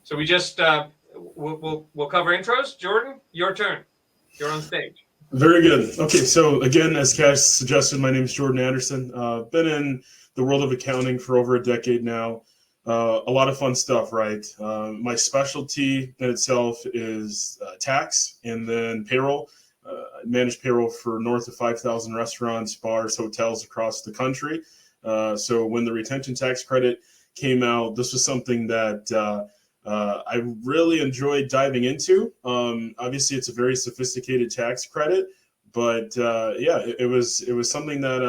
So we just we'll cover intros. Jordan, your turn. You're on stage. Very good. Okay, so again, as Kash suggested, my name is Jordan Anderson. Been in the world of accounting for over a decade now. A lot of fun stuff, right? My specialty in itself is tax and then payroll. I manage payroll for north of 5,000 restaurants, bars, hotels across the country. So when the retention tax credit came out, this was something that I really enjoyed diving into. Obviously, it's a very sophisticated tax credit, but yeah, it was something that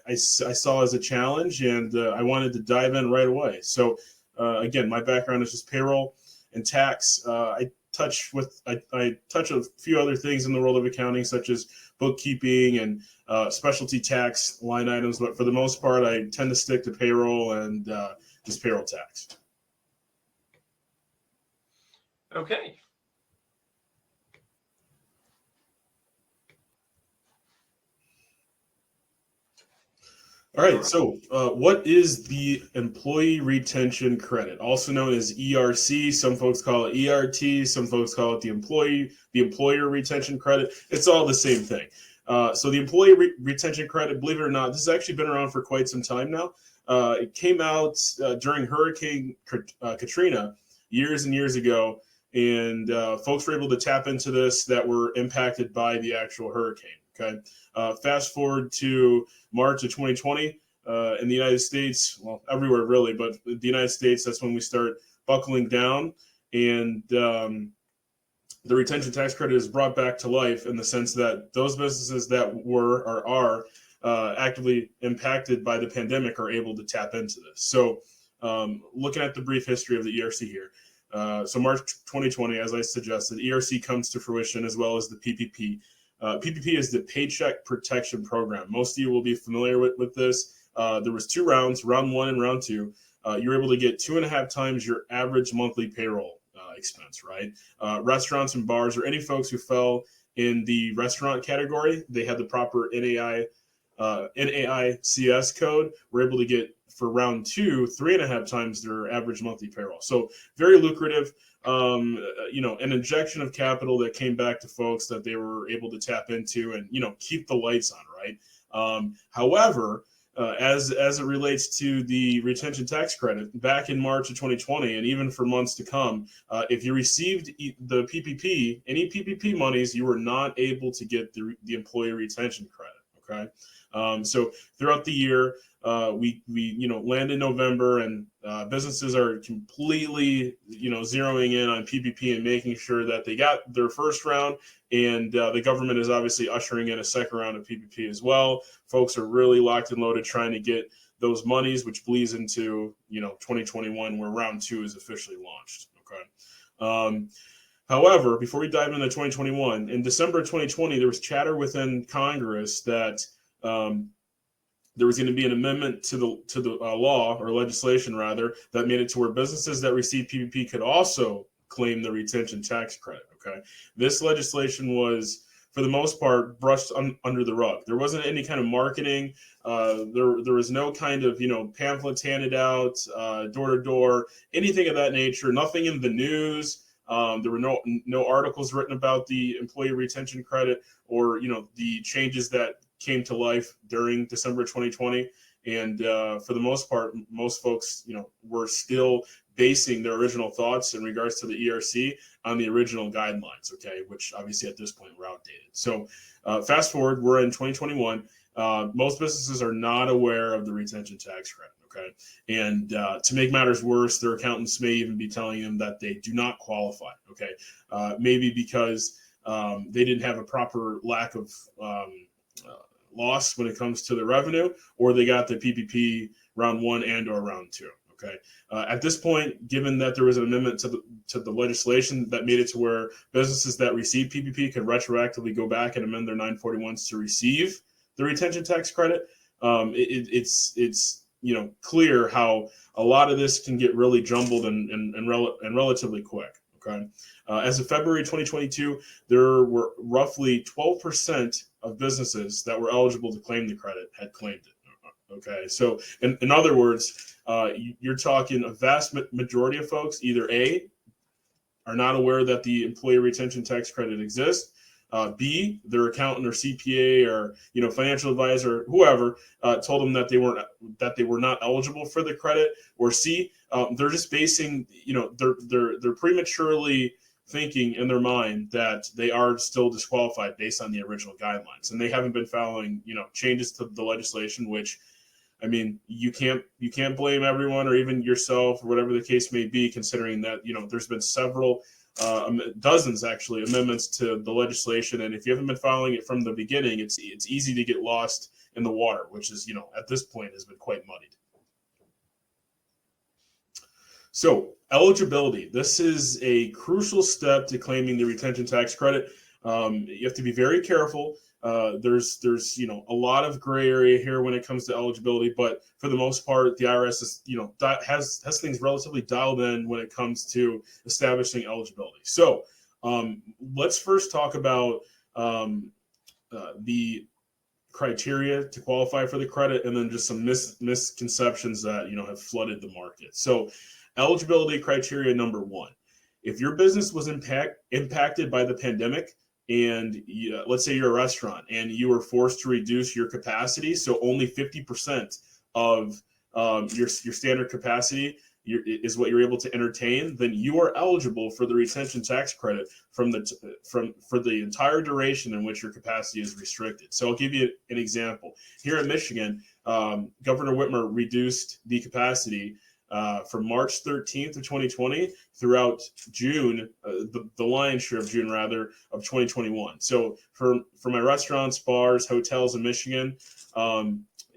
I saw as a challenge, and I wanted to dive in right away. So again, my background is just payroll and tax. I touch a few other things in the world of accounting, such as bookkeeping and specialty tax line items, but for the most part, I tend to stick to payroll and just payroll tax. Okay. All right. So, what is the Employee Retention Credit, also known as ERC? Some folks call it ERT. Some folks call it the Employer Retention Credit. It's all the same thing. So, the Employee Retention Credit, believe it or not, this has actually been around for quite some time now. It came out during Hurricane Katrina years and years ago, and folks were able to tap into this that were impacted by the actual hurricane. Okay. Fast forward to March of 2020 in the United States, well, everywhere really, but the United States, that's when we start buckling down. And the retention tax credit is brought back to life in the sense that those businesses that were or are actively impacted by the pandemic are able to tap into this. So looking at the brief history of the ERC here. So March 2020, as I suggested, ERC comes to fruition as well as the PPP. PPP is the Paycheck Protection Program. Most of you will be familiar with this. There was 2 rounds, round 1 and round 2. You were able to get 2.5 times your average monthly payroll expense, right? Restaurants and bars, or any folks who fell in the restaurant category, they had the proper NAICS code, were able to get for round 2 3.5 times their average monthly payroll. So very lucrative. An injection of capital that came back to folks that they were able to tap into and keep the lights on, right? However, as it relates to the retention tax credit, back in March of 2020, and even for months to come, if you received the PPP, any PPP monies, you were not able to get the employee retention credit. Okay, so throughout the year, we land in November, and businesses are completely zeroing in on PPP and making sure that they got their first round, and the government is obviously ushering in a second round of PPP as well. Folks are really locked and loaded trying to get those monies, which bleeds into 2021, where round 2 is officially launched. Okay. However, before we dive into 2021, in December of 2020, there was chatter within Congress that there was going to be an amendment to the law, or legislation rather, that made it to where businesses that receive PPP could also claim the retention tax credit. Okay, this legislation was, for the most part, brushed under the rug. There wasn't any kind of marketing. There was no kind of pamphlets handed out, door to door, anything of that nature. Nothing in the news. There were no articles written about the employee retention credit, or the changes that came to life during December 2020. And for the most part, most folks were still basing their original thoughts in regards to the ERC on the original guidelines, okay, which obviously at this point were outdated. So fast forward, we're in 2021. Most businesses are not aware of the retention tax credit. Okay. And to make matters worse, their accountants may even be telling them that they do not qualify. Okay. Maybe because they didn't have a proper lack of loss when it comes to the revenue, or they got the PPP round 1 and or round 2. Okay. At this point, given that there was an amendment to the legislation that made it to where businesses that receive PPP could retroactively go back and amend their 941s to receive the retention tax credit, it's clear how a lot of this can get really jumbled and relatively quick. Okay. As of February 2022, there were roughly 12% of businesses that were eligible to claim the credit had claimed it. Okay. So in other words, you're talking a vast majority of folks either A, are not aware that the employee retention tax credit exists. B, their accountant or CPA or financial advisor, whoever, told them that they were not eligible for the credit. Or C, they're just basing, they're prematurely thinking in their mind that they are still disqualified based on the original guidelines, and they haven't been following changes to the legislation, which, I mean, you can't blame everyone or even yourself or whatever the case may be, considering that there's been several dozens actually amendments to the legislation, and if you haven't been following it from the beginning, it's easy to get lost in the water, which is at this point has been quite muddied. So eligibility, this is a crucial step to claiming the retention tax credit. You have to be very careful. There's a lot of gray area here when it comes to eligibility, but for the most part, the IRS is has things relatively dialed in when it comes to establishing eligibility. So let's first talk about the criteria to qualify for the credit, and then just some misconceptions that have flooded the market. So eligibility criteria number one: if your business was impacted by the pandemic, and let's say you're a restaurant and you were forced to reduce your capacity, so only 50% of your standard capacity is what you're able to entertain, then you are eligible for the retention tax credit for the entire duration in which your capacity is restricted. So I'll give you an example. Here in Michigan, Governor Whitmer reduced the capacity from March 13th of 2020 throughout June, the lion's share of June rather, of 2021. So for my restaurants, bars, hotels in Michigan,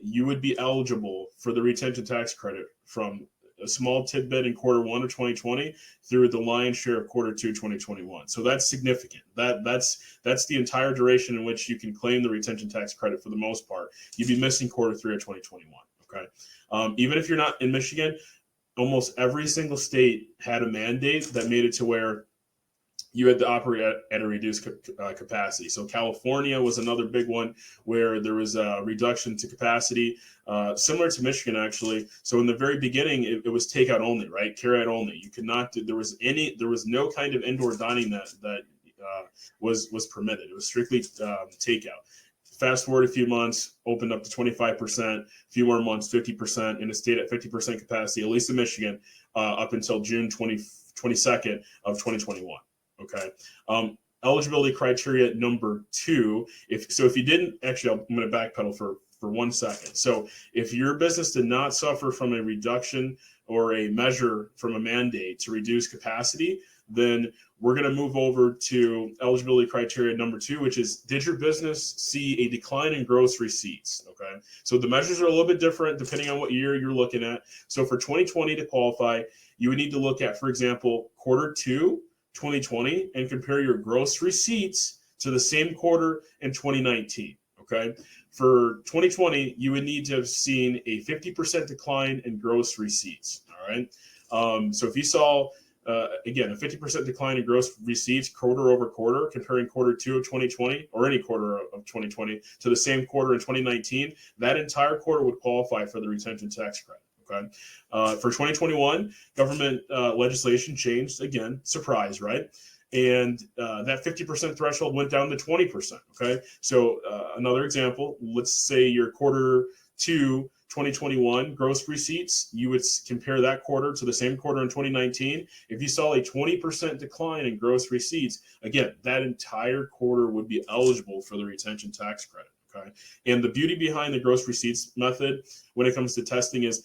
you would be eligible for the retention tax credit from a small tidbit in quarter one of 2020 through the lion's share of quarter two 2021. So that's significant. That's the entire duration in which you can claim the retention tax credit for the most part. You'd be missing quarter three of 2021. Okay, even if you're not in Michigan, almost every single state had a mandate that made it to where you had to operate at a reduced capacity. So California was another big one where there was a reduction to capacity, similar to Michigan actually. So in the very beginning, it was takeout only, right? Carry out only. You could not do, there was no kind of indoor dining that was permitted. It was strictly takeout. Fast forward a few months, opened up to 25%, a few more months, 50%, and it stayed at 50% capacity, at least in Michigan, up until June 22nd of 2021. Okay. Eligibility criteria number two. If you didn't, actually, I'm going to backpedal for 1 second. So if your business did not suffer from a reduction or a measure from a mandate to reduce capacity, then we're going to move over to eligibility criteria number two, which is, did your business see a decline in gross receipts? Okay. So the measures are a little bit different depending on what year you're looking at. So for 2020 to qualify, you would need to look at, for example, quarter two 2020 and compare your gross receipts to the same quarter in 2019. Okay. For 2020, you would need to have seen a 50% decline in gross receipts. All right. So if you saw, again, a 50% decline in gross receipts quarter over quarter, comparing quarter two of 2020 or any quarter of 2020 to the same quarter in 2019, that entire quarter would qualify for the retention tax credit. Okay. For 2021, government legislation changed again, surprise, right? And that 50% threshold went down to 20%. Okay. So another example, let's say your quarter two 2021 gross receipts, you would compare that quarter to the same quarter in 2019. If you saw a 20% decline in gross receipts, again, that entire quarter would be eligible for the retention tax credit. Okay. And the beauty behind the gross receipts method when it comes to testing is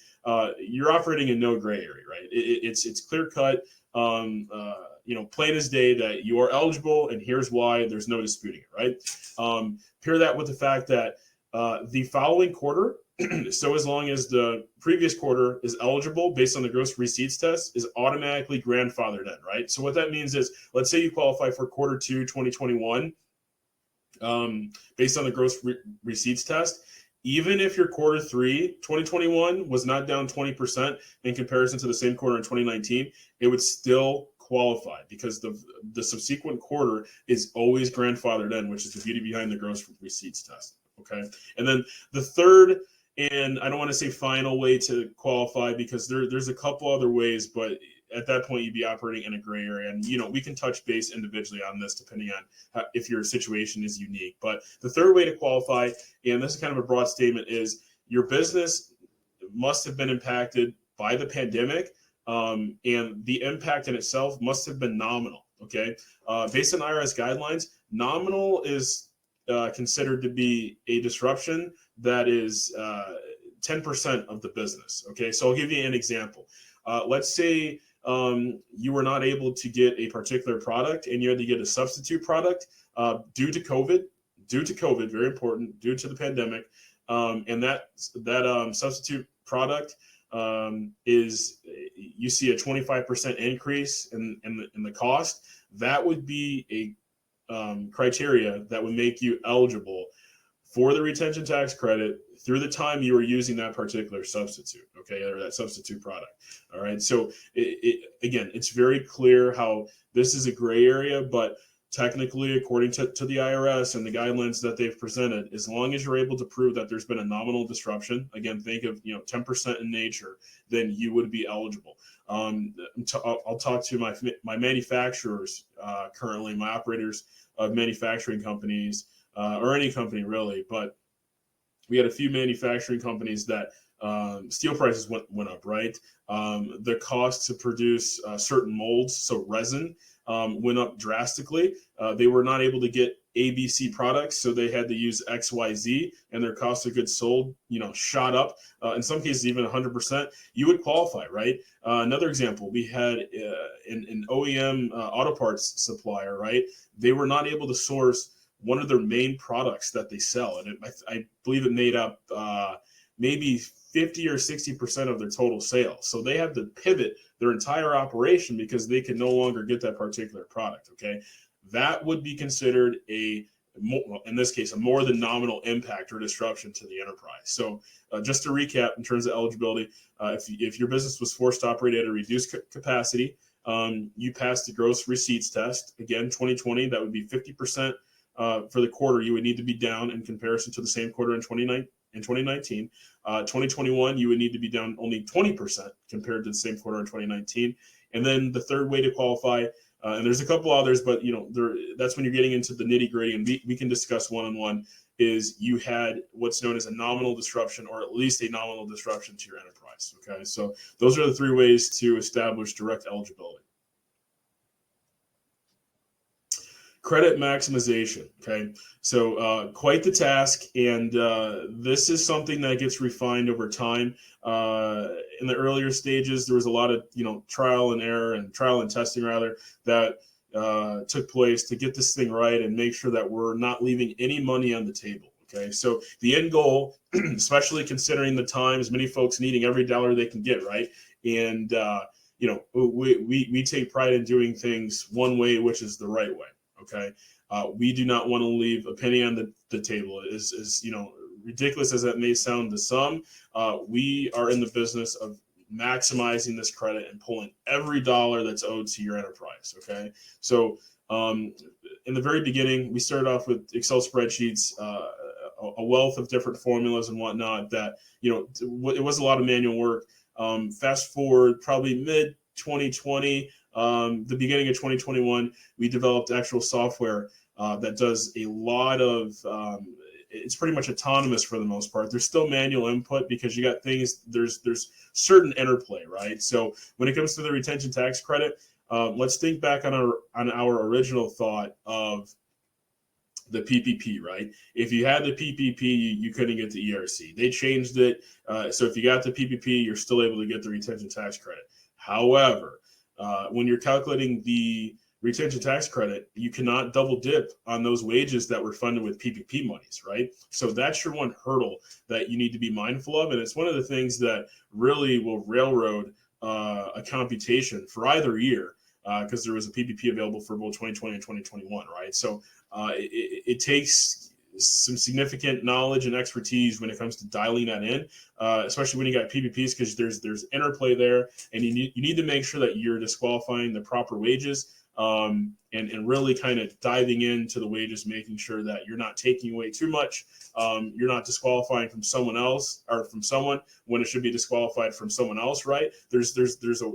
you're operating in no gray area, right? It's clear cut, plain as day that you are eligible, and here's why. There's no disputing it, right? Pair that with the fact that the following quarter, so as long as the previous quarter is eligible based on the gross receipts test, is automatically grandfathered in, right? So what that means is, let's say you qualify for quarter two 2021 based on the gross receipts test. Even if your quarter three 2021 was not down 20% in comparison to the same quarter in 2019, it would still qualify because the subsequent quarter is always grandfathered in, which is the beauty behind the gross receipts test. Okay. And then the third And I don't want to say final way to qualify because there's a couple other ways, but at that point you'd be operating in a gray area. And we can touch base individually on this depending on if your situation is unique. But the third way to qualify, and this is kind of a broad statement, is your business must have been impacted by the pandemic, and the impact in itself must have been nominal. Okay, based on IRS guidelines, nominal is considered to be a disruption that is 10% of the business. Okay, so I'll give you an example. Let's say you were not able to get a particular product and you had to get a substitute product due to COVID. Very important, due to the pandemic, and that substitute product is, you see a 25% increase in the cost. That would be a criteria that would make you eligible for the retention tax credit through the time you were using that particular substitute, okay, or that substitute product. All right. So again, it's very clear how this is a gray area, but technically, according to the IRS and the guidelines that they've presented, as long as you're able to prove that there's been a nominal disruption, again, think of 10% in nature, then you would be eligible. I'll talk to my manufacturers currently, my operators of manufacturing companies, or any company really, but we had a few manufacturing companies that steel prices went up, right? The cost to produce certain molds, so resin, went up drastically. They were not able to get ABC products, so they had to use XYZ, and their cost of goods sold, shot up. In some cases, even 100%. You would qualify, right? Another example, we had an OEM auto parts supplier, right? They were not able to source one of their main products that they sell, and I believe it made up maybe 50 or 60% of their total sales. So they had to pivot their entire operation because they could no longer get that particular product. Okay, that would be considered in this case, a more than nominal impact or disruption to the enterprise. So just to recap, in terms of eligibility, if your business was forced to operate at a reduced capacity, you passed the gross receipts test. Again, 2020, that would be 50%. For the quarter, you would need to be down in comparison to the same quarter in 2019. 2021, you would need to be down only 20% compared to the same quarter in 2019. And then the third way to qualify, and there's a couple others, but that's when you're getting into the nitty gritty, and we can discuss one-on-one, is you had what's known as a nominal disruption, or at least a nominal disruption to your enterprise. Okay, so those are the three ways to establish direct eligibility. Credit maximization. Okay, so quite the task, and this is something that gets refined over time. In the earlier stages, there was a lot of trial and testing rather, that took place to get this thing right and make sure that we're not leaving any money on the table. Okay, so the end goal, especially considering the times, many folks needing every dollar they can get, right? And we take pride in doing things one way, which is the right way. Okay, we do not want to leave a penny on the table. As ridiculous as that may sound to some, we are in the business of maximizing this credit and pulling every dollar that's owed to your enterprise. Okay, so in the very beginning, we started off with Excel spreadsheets, a wealth of different formulas and whatnot. That it was a lot of manual work. Fast forward, probably mid 2020. The beginning of 2021, we developed actual software that does a lot of, it's pretty much autonomous for the most part. There's still manual input because you got things, there's certain interplay, right? So when it comes to the retention tax credit, let's think back on our original thought of the PPP, right? If you had the PPP, you couldn't get the ERC. They changed it. So if you got the PPP, you're still able to get the retention tax credit. However, when you're calculating the retention tax credit, you cannot double dip on those wages that were funded with PPP monies, right? So that's your one hurdle that you need to be mindful of. And it's one of the things that really will railroad a computation for either year, because there was a PPP available for both 2020 and 2021, right? So it takes some significant knowledge and expertise when it comes to dialing that in, especially when you got PPPs, because there's interplay there, and you need to make sure that you're disqualifying the proper wages and really kind of diving into the wages, making sure that you're not taking away too much. You're not disqualifying from someone else or from someone when it should be disqualified from someone else, right? There's a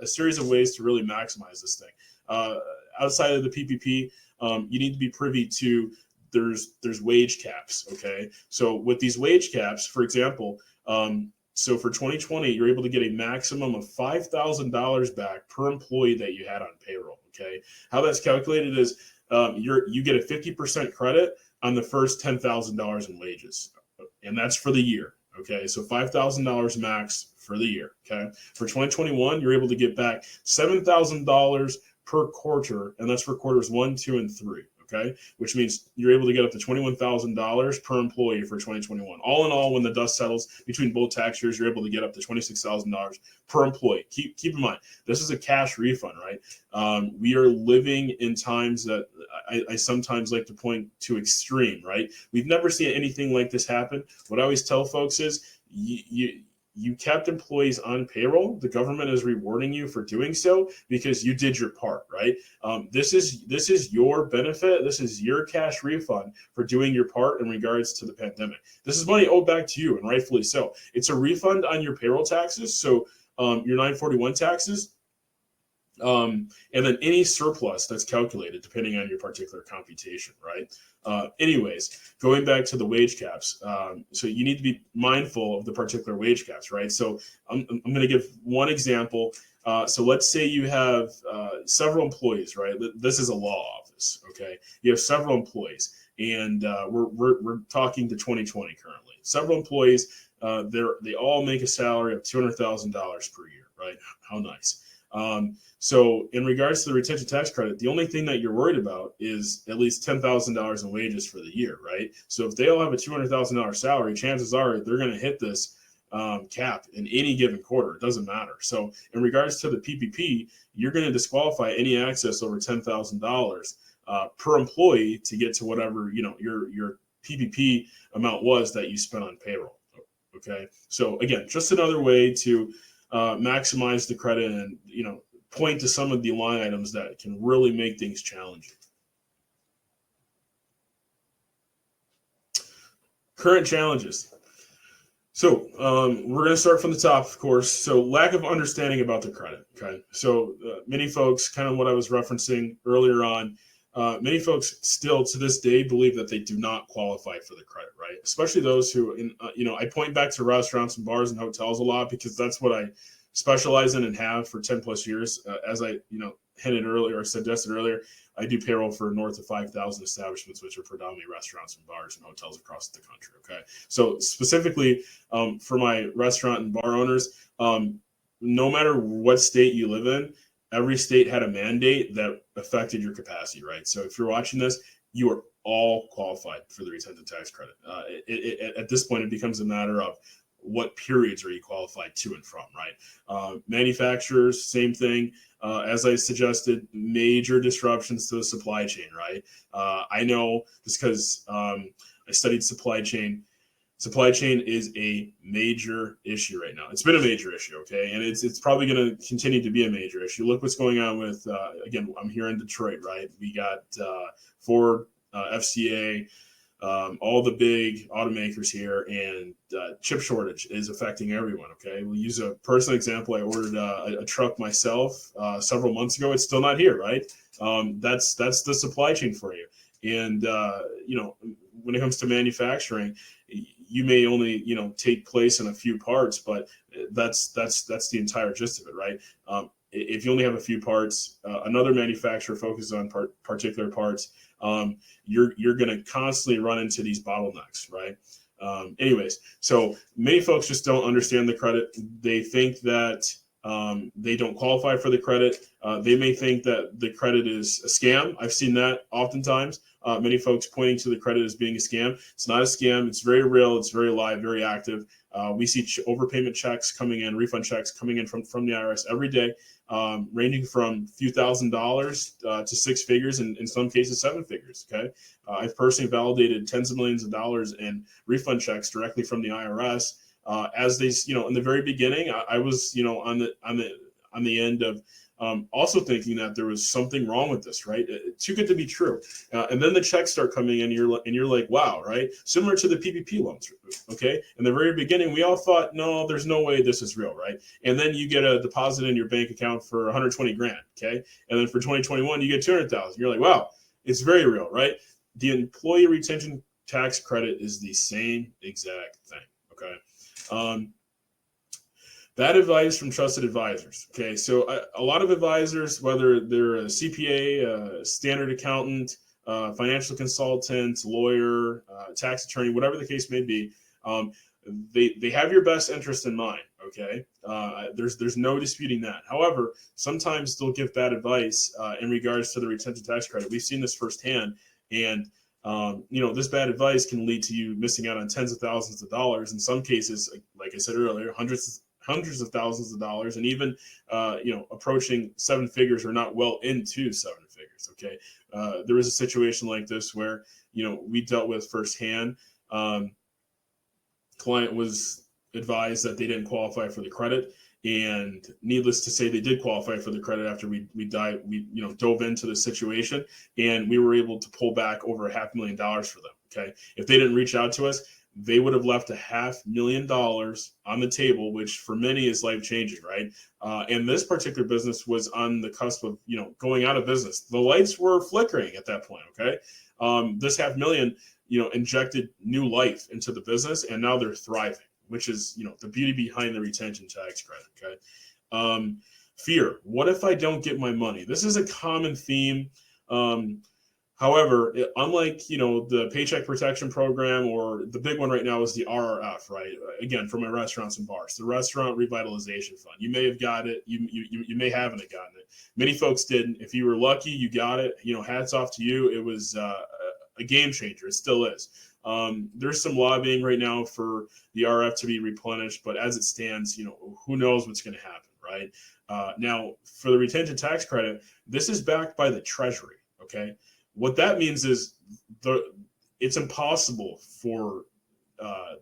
a series of ways to really maximize this thing. Outside of the PPP, you need to be privy to there's wage caps. Okay, so with these wage caps, for example, so for 2020, you're able to get a maximum of $5,000 back per employee that you had on payroll. Okay, how that's calculated is you get a 50% credit on the first $10,000 in wages, and that's for the year. Okay, so $5,000 max for the year. Okay, for 2021, you're able to get back $7,000 per quarter, and that's for quarters 1, 2, and 3. Okay, which means you're able to get up to $21,000 per employee for 2021. All in all, when the dust settles between both tax years, you're able to get up to $26,000 per employee. Keep in mind, this is a cash refund, right? We are living in times that I sometimes like to point to extreme, right? We've never seen anything like this happen. What I always tell folks is you kept employees on payroll. The government is rewarding you for doing so because you did your part, right? This is your benefit. This is your cash refund for doing your part in regards to the pandemic. This is money owed back to you, and rightfully so. It's a refund on your payroll taxes, so your 941 taxes, and then any surplus that's calculated depending on your particular computation, right? Anyways, going back to the wage caps, so you need to be mindful of the particular wage caps, right? So I'm going to give one example. So let's say you have several employees, right? This is a law office, okay? You have several employees, and we're talking to 2020 currently. Several employees, they all make a salary of $200,000 per year, right? How nice. So in regards to the retention tax credit, the only thing that you're worried about is at least $10,000 in wages for the year, right? So if they all have a $200,000 salary, chances are they're going to hit this cap in any given quarter. It doesn't matter. So in regards to the PPP, you're going to disqualify any access over $10,000 per employee to get to whatever your PPP amount was that you spent on payroll. Okay, so again, just another way to maximize the credit and point to some of the line items that can really make things challenging. Current challenges. So we're going to start from the top, of course. So lack of understanding about the credit. Okay, so many folks, kind of what I was referencing earlier on, many folks still to this day believe that they do not qualify for the credit, right? Especially those who, I point back to restaurants and bars and hotels a lot because that's what I specialize in and have for 10 plus years. As I, hinted earlier or suggested earlier, I do payroll for north of 5,000 establishments, which are predominantly restaurants and bars and hotels across the country. Okay. So specifically for my restaurant and bar owners, no matter what state you live in, every state had a mandate that affected your capacity, right? So if you're watching this, you are all qualified for the retention tax credit. At this point, it becomes a matter of what periods are you qualified to and from, right? Manufacturers, same thing. As I suggested, major disruptions to the supply chain, right? I know just because I studied supply chain. Supply chain is a major issue right now. It's been a major issue, okay? And it's probably going to continue to be a major issue. Look what's going on with, again, I'm here in Detroit, right? We got Ford, FCA, all the big automakers here, and chip shortage is affecting everyone. Okay, we'll use a personal example. I ordered a truck myself several months ago. It's still not here, right? That's the supply chain for you. And when it comes to manufacturing, you may only take place in a few parts, but that's the entire gist of it, right? If you only have a few parts, another manufacturer focuses on particular parts. You're going to constantly run into these bottlenecks, right? Anyways, so many folks just don't understand the credit. They think that they don't qualify for the credit. They may think that the credit is a scam. I've seen that oftentimes. Many folks pointing to the credit as being a scam. It's not a scam. It's very real. It's very live, very active. We see overpayment checks coming in, refund checks coming in from the IRS every day, ranging from a few $1,000s to six figures, and in some cases, seven figures. Okay, I've personally validated tens of millions of dollars in refund checks directly from the IRS. As they, in the very beginning, I was, on the end of also thinking that there was something wrong with this, right? Too good to be true. And then the checks start coming in, and you're like, wow, right? Similar to the PPP loans, okay? In the very beginning, we all thought, no, there's no way this is real, right? And then you get a deposit in your bank account for 120 grand, okay? And then for 2021, you get 200,000. You're like, wow, it's very real, right? The employee retention tax credit is the same exact thing, okay? Bad advice from trusted advisors. Okay, so a lot of advisors, whether they're a CPA, a standard accountant, financial consultant, lawyer, tax attorney, whatever the case may be, they have your best interest in mind. Okay, there's no disputing that. However, sometimes they'll give bad advice in regards to the retention tax credit. We've seen this firsthand, and this bad advice can lead to you missing out on tens of thousands of dollars. In some cases, like I said earlier, hundreds of thousands of dollars, and even approaching seven figures or not well into seven figures. Okay, there was a situation like this where we dealt with firsthand. Client was advised that they didn't qualify for the credit, and needless to say, they did qualify for the credit after we dove into the situation, and we were able to pull back over $500,000 for them. Okay, if they didn't reach out to us, they would have left $500,000 on the table, which for many is life changing, right? And this particular business was on the cusp of going out of business. The lights were flickering at that point. Okay, this $500,000 injected new life into the business, and now they're thriving, which is the beauty behind the retention tax credit. Okay, fear. What if I don't get my money? This is a common theme. However, unlike the Paycheck Protection Program, or the big one right now is the RRF, right? Again, for my restaurants and bars, the Restaurant Revitalization Fund. You may have got it, you may haven't have gotten it. Many folks didn't. If you were lucky, you got it. Hats off to you. It was a game changer. It still is. There's some lobbying right now for the RF to be replenished, but as it stands, who knows what's going to happen, right? Now, for the retention tax credit, this is backed by the Treasury. Okay. What that means is it's impossible for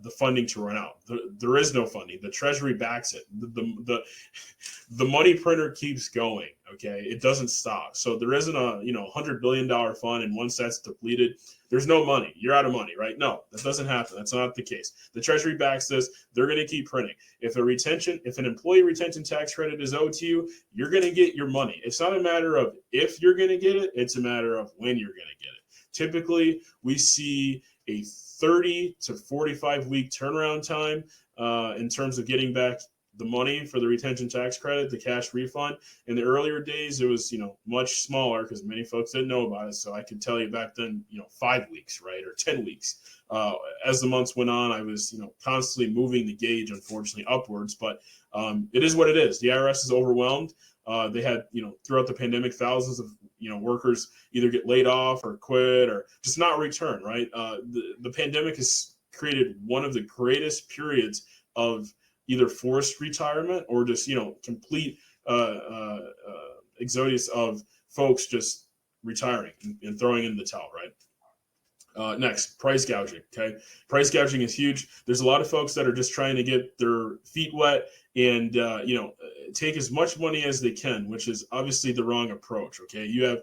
the funding to run out. There is no funding. The Treasury backs it. The money printer keeps going. Okay, it doesn't stop. So there isn't a $100 billion fund, and once that's depleted, there's no money. You're out of money, right? No, that doesn't happen. That's not the case. The Treasury backs this. They're going to keep printing. If an employee retention tax credit is owed to you, you're going to get your money. It's not a matter of if you're going to get it. It's a matter of when you're going to get it. Typically, we see a 30 to 45 week turnaround time in terms of getting back the money for the retention tax credit, the cash refund. In the earlier days, it was much smaller because many folks didn't know about it. So I could tell you back then, 5 weeks, right, or 10 weeks. As the months went on, I was constantly moving the gauge, unfortunately, upwards. But it is what it is. The IRS is overwhelmed. They had throughout the pandemic, thousands of workers either get laid off or quit or just not return. Right. The pandemic has created one of the greatest periods of either forced retirement or just complete exodus of folks just retiring and throwing in the towel. Right. Next, price gouging. Okay, price gouging is huge. There's a lot of folks that are just trying to get their feet wet and take as much money as they can, which is obviously the wrong approach. Okay, you have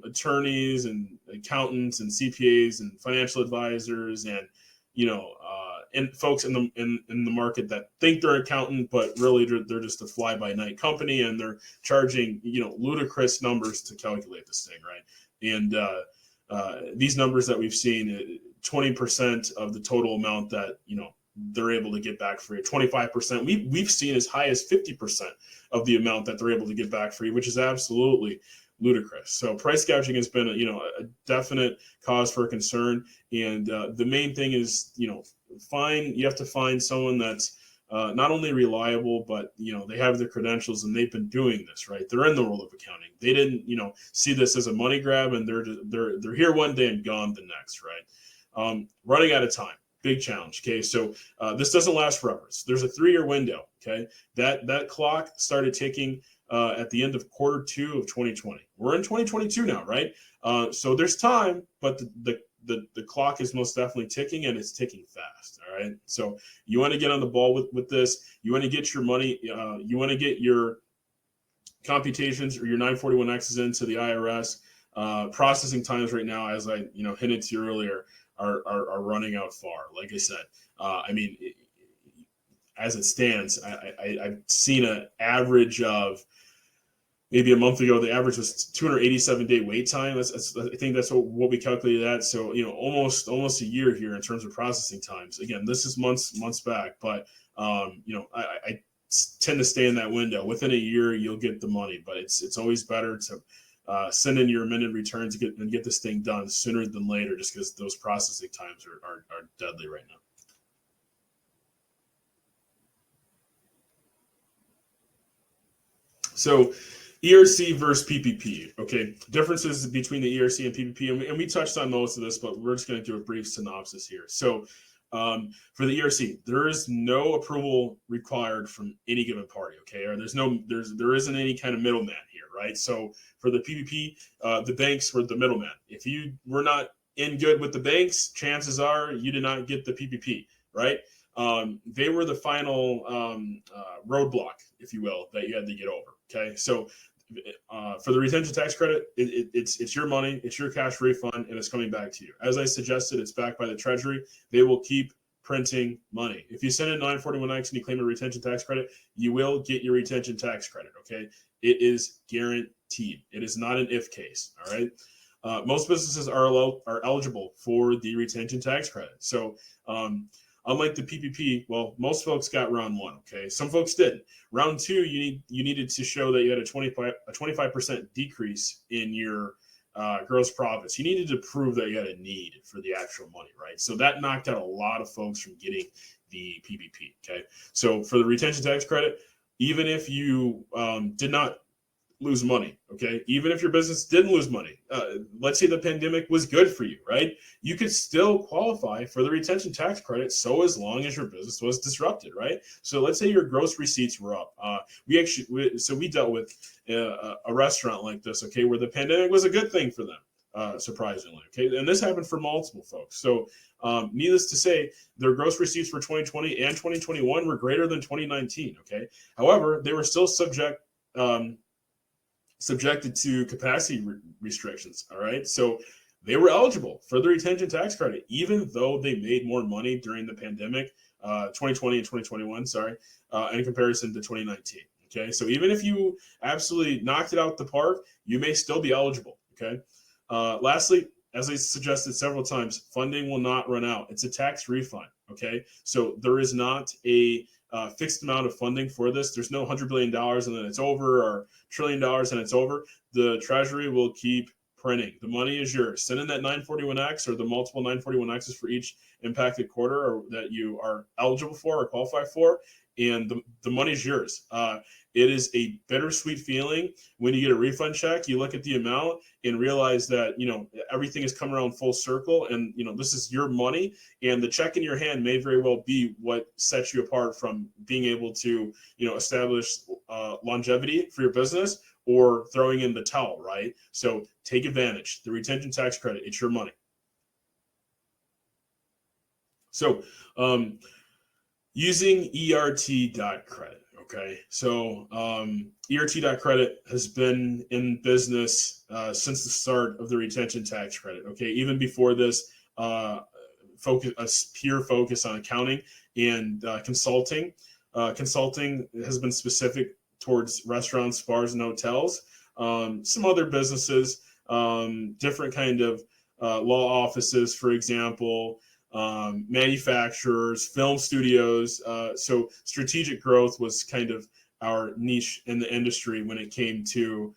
attorneys and accountants and CPAs and financial advisors and and folks in the market that think they're an accountant, but really they're just a fly by night company, and they're charging ludicrous numbers to calculate this thing, right? And these numbers that we've seen, 20% of the total amount that they're able to get back free, 25%. We've seen as high as 50% of the amount that they're able to get back free, which is absolutely ludicrous. So price gouging has been a definite cause for concern, and the main thing is you have to find someone that's not only reliable, but they have the credentials and they've been doing this, right? They're in the world of accounting. They didn't see this as a money grab, and they're here one day and gone the next, right? Running out of time. Big challenge. Okay, so this doesn't last forever. So there's a 3-year window. Okay, that clock started ticking at the end of Q2 of 2020. We're in 2022 now, right? So there's time, but the clock is most definitely ticking, and it's ticking fast. All right. So you want to get on the ball with this. You want to get your money. You want to get your computations or your 941Xs into the IRS. Processing times right now, as I hinted to earlier, are running out far. Like I said, as it stands, I've seen an average of maybe a month ago. The average was 287-day wait time. I think that's what we calculated at. So almost a year here in terms of processing times. Again, this is months back, but I tend to stay in that window. Within a year, you'll get the money, but it's always better to send in your amended returns and get this thing done sooner than later, just because those processing times are deadly right now. So ERC versus PPP. Okay, differences between the ERC and PPP, and we touched on most of this, but we're just going to do a brief synopsis here. So for the ERC, there is no approval required from any given party. Okay, or there isn't any kind of middleman here, right? So for the PPP, the banks were the middleman. If you were not in good with the banks, chances are you did not get the PPP, right? They were the final roadblock, if you will, that you had to get over. Okay, so for the retention tax credit, it's your money, it's your cash refund, and it's coming back to you. As I suggested, it's backed by the Treasury. They will keep printing money. If you send in 941X and you claim a retention tax credit, you will get your retention tax credit. Okay, it is guaranteed. It is not an if case. All right. Most businesses are eligible for the retention tax credit. So unlike the PPP, well, most folks got round one. Okay, some folks didn't. Round two, you needed to show that you had a 25% decrease in your gross profits. You needed to prove that you had a need for the actual money, right? So that knocked out a lot of folks from getting the PPP. Okay, so for the retention tax credit, even if you did not lose money, okay, even if your business didn't lose money, let's say the pandemic was good for you, right? You could still qualify for the retention tax credit, so as long as your business was disrupted, right? So let's say your gross receipts were up. We dealt with a restaurant like this, okay, where the pandemic was a good thing for them, surprisingly, okay, and this happened for multiple folks. So needless to say, their gross receipts for 2020 and 2021 were greater than 2019, okay. However, they were still subjected to capacity restrictions. All right. So they were eligible for the retention tax credit, even though they made more money during the pandemic, 2020 and 2021, in comparison to 2019. Okay. So even if you absolutely knocked it out the park, you may still be eligible. Okay. Lastly, as I suggested several times, funding will not run out. It's a tax refund. Okay. So there is not a fixed amount of funding for this. There's no $100 billion and then it's over, or $1 trillion and it's over. The Treasury will keep printing. The money is yours. Send in that 941X or the multiple 941Xs for each impacted quarter or that you are eligible for or qualify for, and the money's yours. It is a bittersweet feeling when you get a refund check. You look at the amount and realize that everything has come around full circle, and this is your money, and the check in your hand may very well be what sets you apart from being able to establish longevity for your business or throwing in the towel, right? So take advantage. The retention tax credit, it's your money. So using ERT.Credit. Okay, so ERT.Credit has been in business since the start of the retention tax credit. Okay, even before this, a pure focus on accounting and consulting. Consulting has been specific towards restaurants, bars, and hotels. Some other businesses, different kind of law offices, for example. Manufacturers, film studios. So strategic growth was kind of our niche in the industry when it came to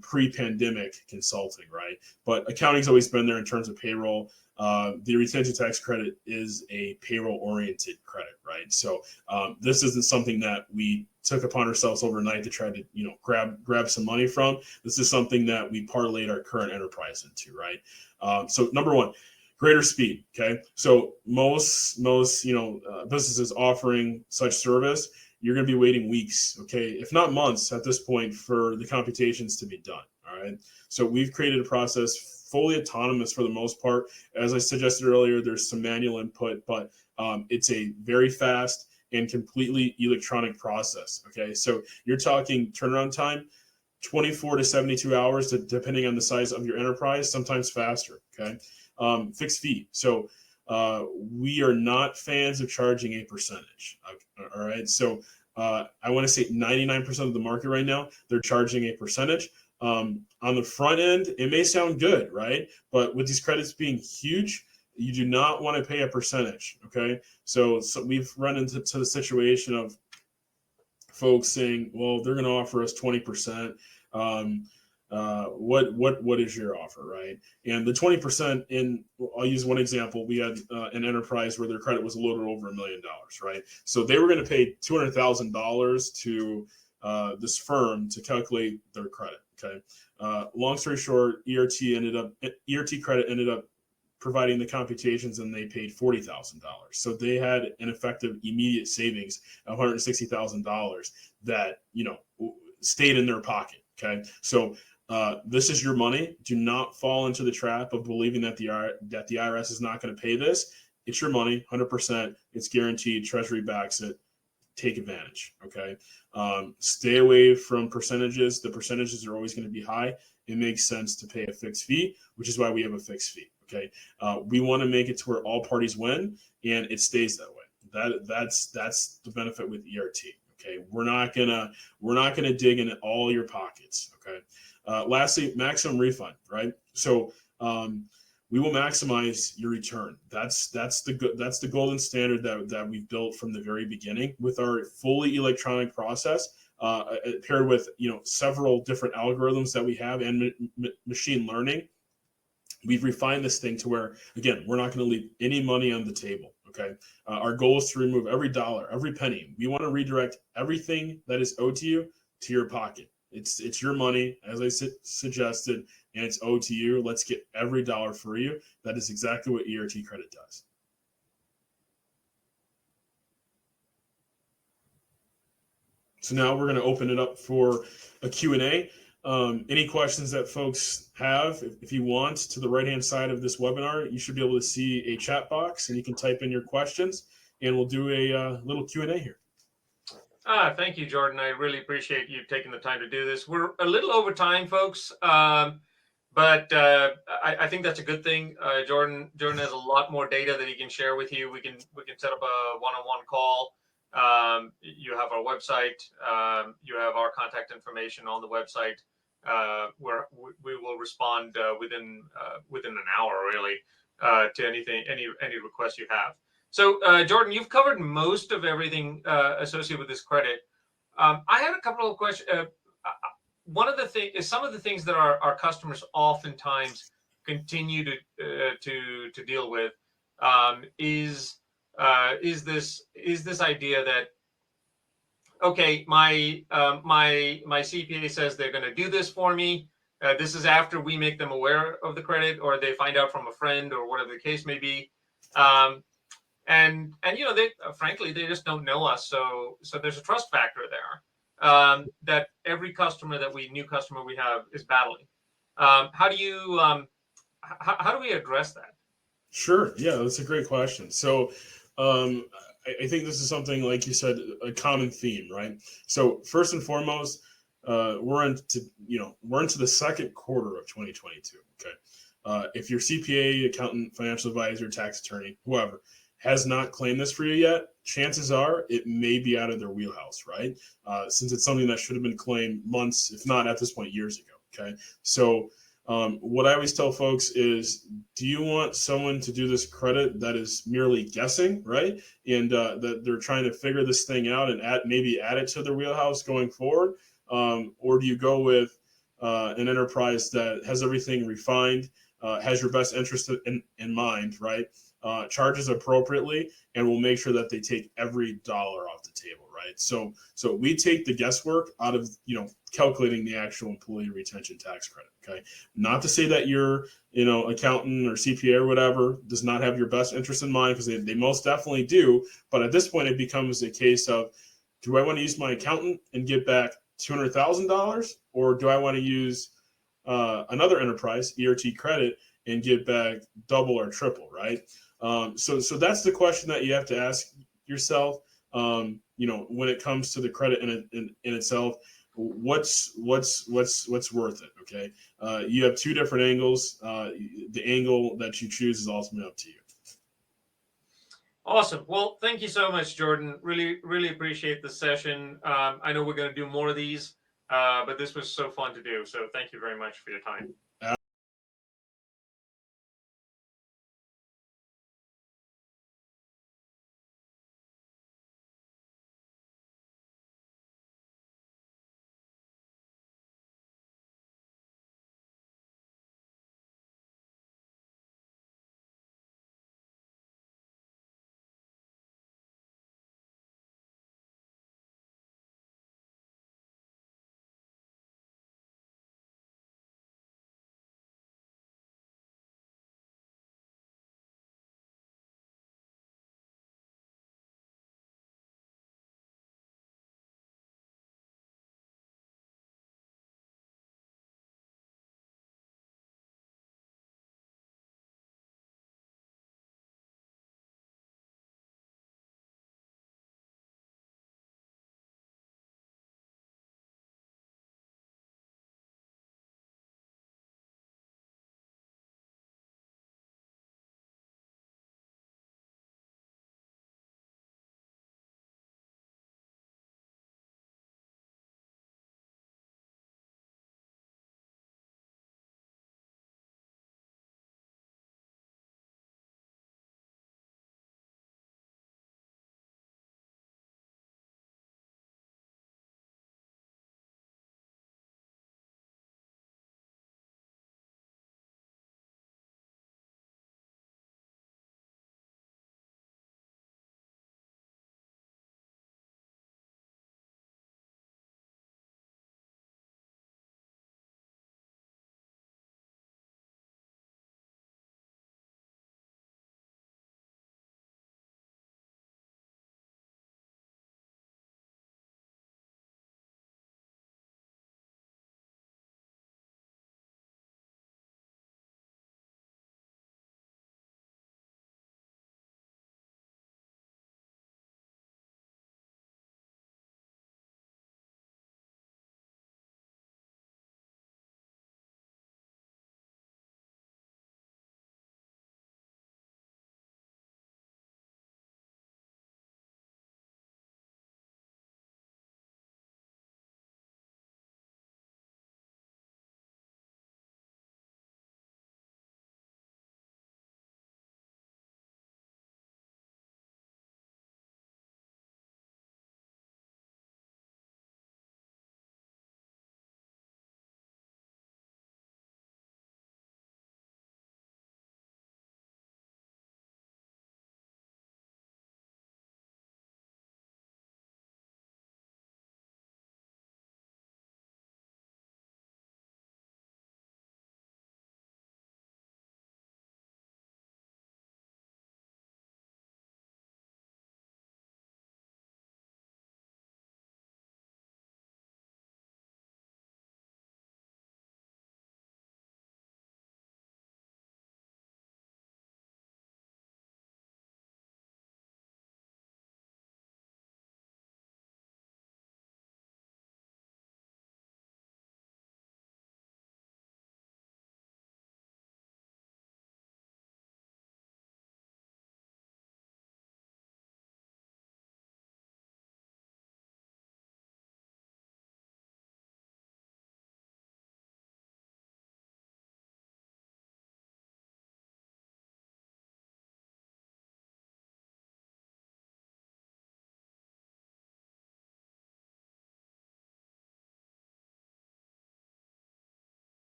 pre-pandemic consulting, right? But accounting's always been there in terms of payroll. The retention tax credit is a payroll-oriented credit, right? So this isn't something that we took upon ourselves overnight to try to grab some money from. This is something that we parlayed our current enterprise into, right? So number one, greater speed. Okay, so most businesses offering such service, you're going to be waiting weeks, okay, if not months at this point for the computations to be done. All right, so we've created a process fully autonomous for the most part. As I suggested earlier, there's some manual input, but it's a very fast and completely electronic process. Okay, so you're talking turnaround time 24 to 72 hours, depending on the size of your enterprise, sometimes faster. Okay. Fixed fee. So we are not fans of charging a percentage. All right. So I want to say 99% of the market right now, they're charging a percentage. On the front end, it may sound good, right? But with these credits being huge, you do not want to pay a percentage. Okay. So we've run into the situation of folks saying, well, they're going to offer us 20%. What is your offer, right? And the 20% I'll use one example. We had an enterprise where their credit was a little over $1 million, right? So they were going to pay $200,000 to this firm to calculate their credit. Okay. Long story short, ERT.Credit ended up providing the computations, and they paid $40,000. So they had an effective immediate savings of $160,000 that stayed in their pocket. Okay, so this is your money. Do not fall into the trap of believing that the IRS is not going to pay this. It's your money, 100%. It's guaranteed. Treasury backs it. Take advantage. Okay, stay away from percentages. The percentages are always going to be high. It makes sense to pay a fixed fee, which is why we have a fixed fee. Okay, we want to make it to where all parties win, and it stays that way. That's the benefit with ERT. Okay, we're not gonna dig into all your pockets. Okay, lastly, maximum refund. Right, so we will maximize your return. That's the golden standard that we've built from the very beginning with our fully electronic process. Paired with several different algorithms that we have and machine learning, we've refined this thing to where, again, we're not going to leave any money on the table. Okay, our goal is to remove every dollar, every penny. We want to redirect everything that is owed to you to your pocket. It's your money, as I suggested, and it's owed to you. Let's get every dollar for you. That is exactly what ERT.Credit does. So now we're going to open it up for a Q&A. Any questions that folks have, if you want, to the right-hand side of this webinar, you should be able to see a chat box, and you can type in your questions, and we'll do a little Q&A here. Thank you, Jordan. I really appreciate you taking the time to do this. We're a little over time, folks, but I think that's a good thing. Jordan has a lot more data that he can share with you. We can set up a one-on-one call. You have our website. You have our contact information on the website. Where we will respond within an hour, really, to any request you have. So, Jordan, you've covered most of everything associated with this credit. I had a couple of questions. One of the things is some of the things that our customers oftentimes continue to deal with is this idea that, okay, my CPA says they're going to do this for me. This is after we make them aware of the credit, or they find out from a friend, or whatever the case may be. And they frankly, they just don't know us. So there's a trust factor there that every new customer we have is battling. How do we address that? Sure. Yeah, that's a great question. So I think this is something, like you said, a common theme, right? So first and foremost, we're into the second quarter of 2022. Okay, if your CPA, accountant, financial advisor, tax attorney, whoever has not claimed this for you yet, chances are it may be out of their wheelhouse, right? Since it's something that should have been claimed months, if not at this point, years ago. Okay, so what I always tell folks is, do you want someone to do this credit that is merely guessing, right? And that they're trying to figure this thing out and maybe add it to their wheelhouse going forward? Or do you go with an enterprise that has everything refined, has your best interest in mind, right? Charges appropriately, and will make sure that they take every dollar off the table, right? So we take the guesswork out of calculating the actual employee retention tax credit. Okay, not to say that your accountant or CPA or whatever does not have your best interest in mind, because they most definitely do. But at this point, it becomes a case of, do I want to use my accountant and get back $200,000, or do I want to use another enterprise, ERT.Credit, and get back double or triple, right? So that's the question that you have to ask yourself. When it comes to the credit in itself, what's worth it. Okay, you have two different angles. The angle that you choose is ultimately up to you. Awesome. Well, thank you so much, Jordan. Really appreciate the session. I know we're going to do more of these, but this was so fun to do. So thank you very much for your time.